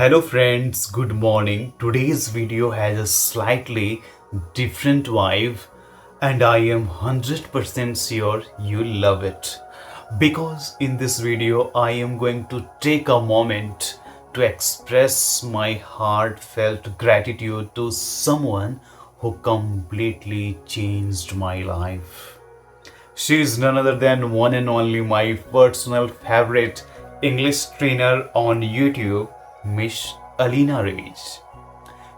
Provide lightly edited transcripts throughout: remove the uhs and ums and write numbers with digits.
Hello friends, good morning. Today's video has a slightly different vibe and I am 100% sure you'll love it. Because in this video I am going to take a moment to express my heartfelt gratitude to someone who completely changed my life. She is none other than one and only my personal favorite English trainer on YouTube, Miss Aleena Rais.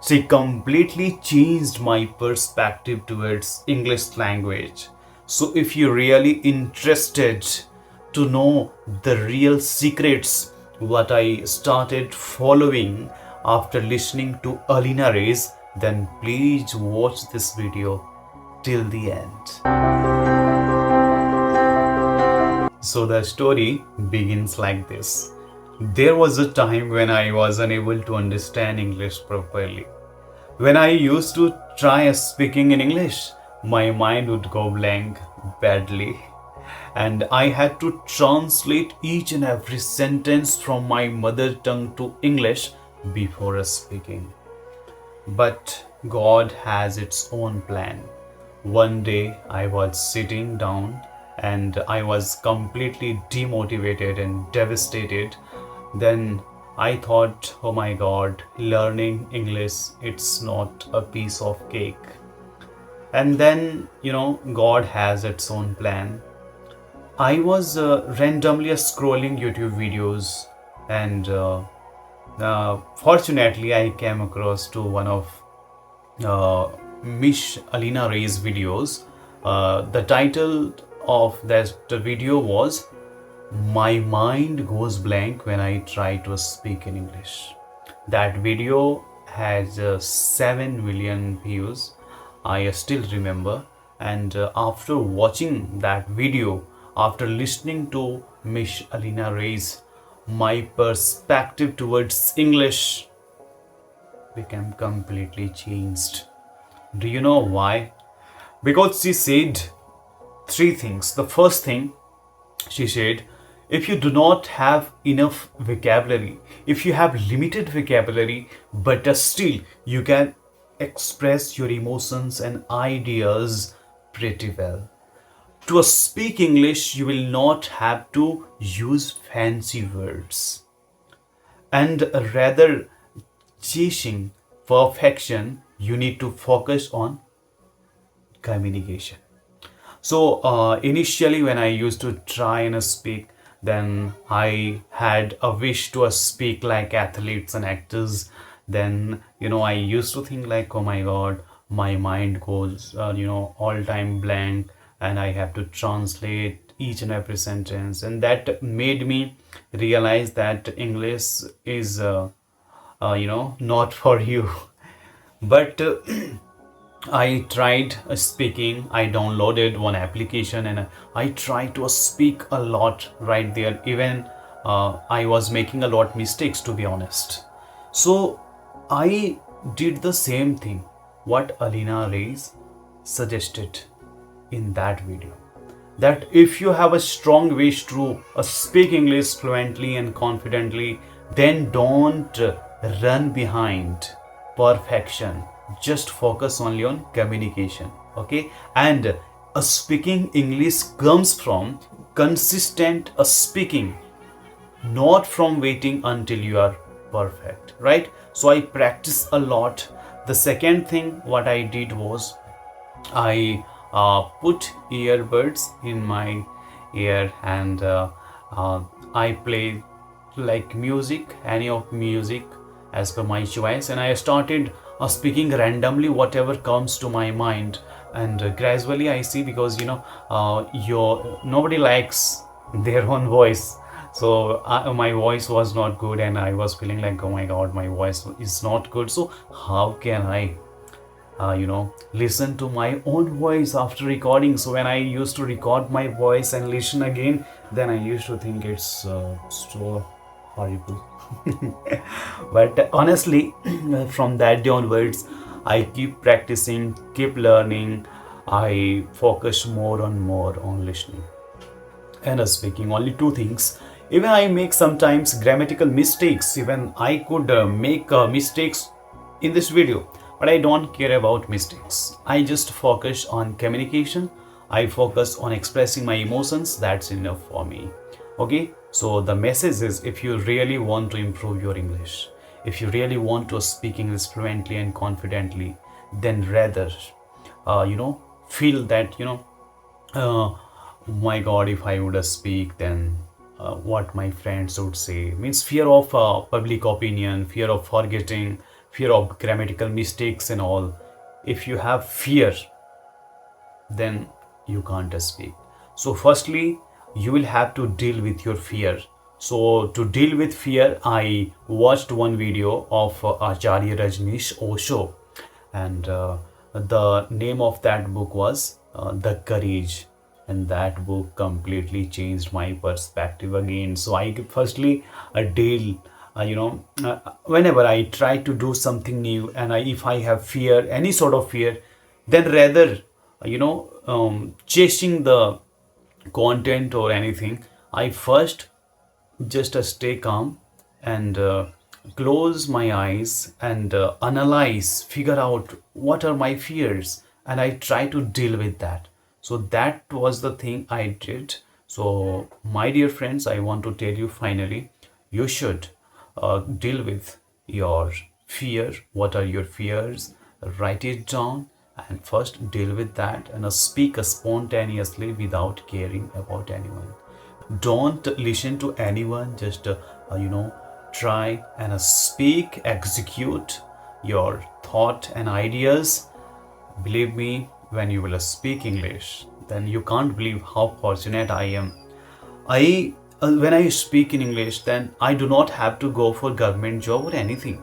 She completely changed my perspective towards English language. So if you're really interested to know the real secrets what I started following after listening to Aleena Rais, then please watch this video till the end. So the story begins like this. There was a time when I was unable to understand English properly. When I used to try speaking in English, my mind would go blank badly. And I had to translate each and every sentence from my mother tongue to English before speaking. But God has its own plan. One day I was sitting down and I was completely demotivated and devastated. Then I thought, oh my God, learning English, it's not a piece of cake. And then, God has its own plan. I was randomly scrolling YouTube videos and fortunately I came across to one of Miss Aleena Rais videos. The title of that video was "My Mind Goes Blank When I Try to Speak in English." That video has 7 million views. I still remember, and after watching that video, after listening to Miss Aleena Rais, my perspective towards English became completely changed. Do you know why? Because she said 3 things. The first thing she said, if you do not have enough vocabulary, if you have limited vocabulary, but still you can express your emotions and ideas pretty well. To speak English, you will not have to use fancy words. And rather chasing perfection, you need to focus on communication. So initially when I used to try and speak, then I had a wish to speak like athletes and actors. Then I used to think like, oh my God, my mind goes all time blank and I have to translate each and every sentence, and that made me realize that English is not for you. But I tried speaking. I downloaded one application and I tried to speak a lot right there. Even I was making a lot mistakes, to be honest. So I did the same thing what Aleena Rais suggested in that video. That if you have a strong wish to speak English fluently and confidently, then don't run behind perfection. Just focus only on communication, okay? And speaking English comes from consistent speaking, not from waiting until you are perfect, right? So I practice a lot. The second thing what I did was I put earbuds in my ear and I play like music, any of music as per my choice, and I started speaking randomly whatever comes to my mind. And gradually I see, because nobody likes their own voice. So my voice was not good and I was feeling like, oh my God, my voice is not good, so how can I listen to my own voice after recording? So when I used to record my voice and listen again, then I used to think it's so horrible. But honestly, from that day onwards, I keep practicing, keep learning. I focus more on listening and speaking. Only 2 things. Even I make sometimes grammatical mistakes. Even I could make mistakes in this video, but I don't care about mistakes. I just focus on communication. I focus on expressing my emotions. That's enough for me. Okay, so the message is, if you really want to improve your English, if you really want to speak English fluently and confidently, then rather feel that my god, if I would speak, then what my friends would say, means fear of public opinion, fear of forgetting, fear of grammatical mistakes and all. If you have fear, then you can't speak. So firstly, you will have to deal with your fear. So to deal with fear, I watched one video of Acharya Rajneesh Osho, and the name of that book was The Courage, and that book completely changed my perspective again. So I firstly deal whenever I try to do something new, and if I have fear, any sort of fear, then rather chasing the content or anything, I first just stay calm and close my eyes and analyze, figure out what are my fears, and I try to deal with that. So that was the thing I did. So my dear friends, I want to tell you, finally, you should deal with your fear. What are your fears? Write it down and first deal with that, and speak spontaneously without caring about anyone. Don't listen to anyone, just try and speak, execute your thought and ideas. Believe me, when you will speak English, then you can't believe how fortunate I am. I When I speak in English, then I do not have to go for government job or anything.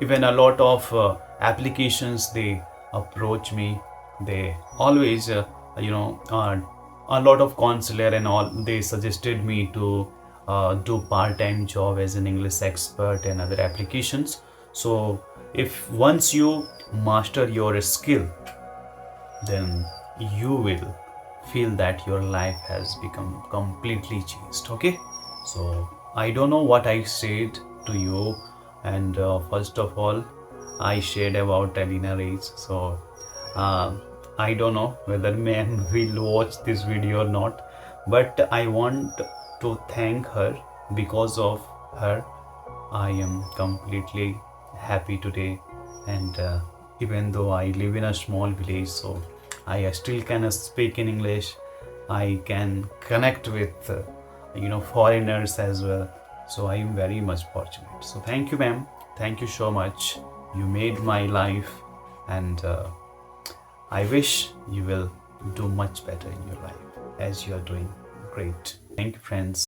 Even a lot of applications, they approach me. They always a lot of consular and all, they suggested me to do part-time job as an English expert and other applications. So if once you master your skill, then you will feel that your life has become completely changed. Okay, so I don't know what I said to you, and first of all, I shared about Aleena Rais. So I don't know whether men will watch this video or not, but I want to thank her. Because of her, I am completely happy today, and even though I live in a small village, so I still can speak in English. I can connect with foreigners as well. So I am very much fortunate. So thank you, ma'am. Thank you so much. You made my life, and I wish you will do much better in your life, as you are doing great. Thank you, friends.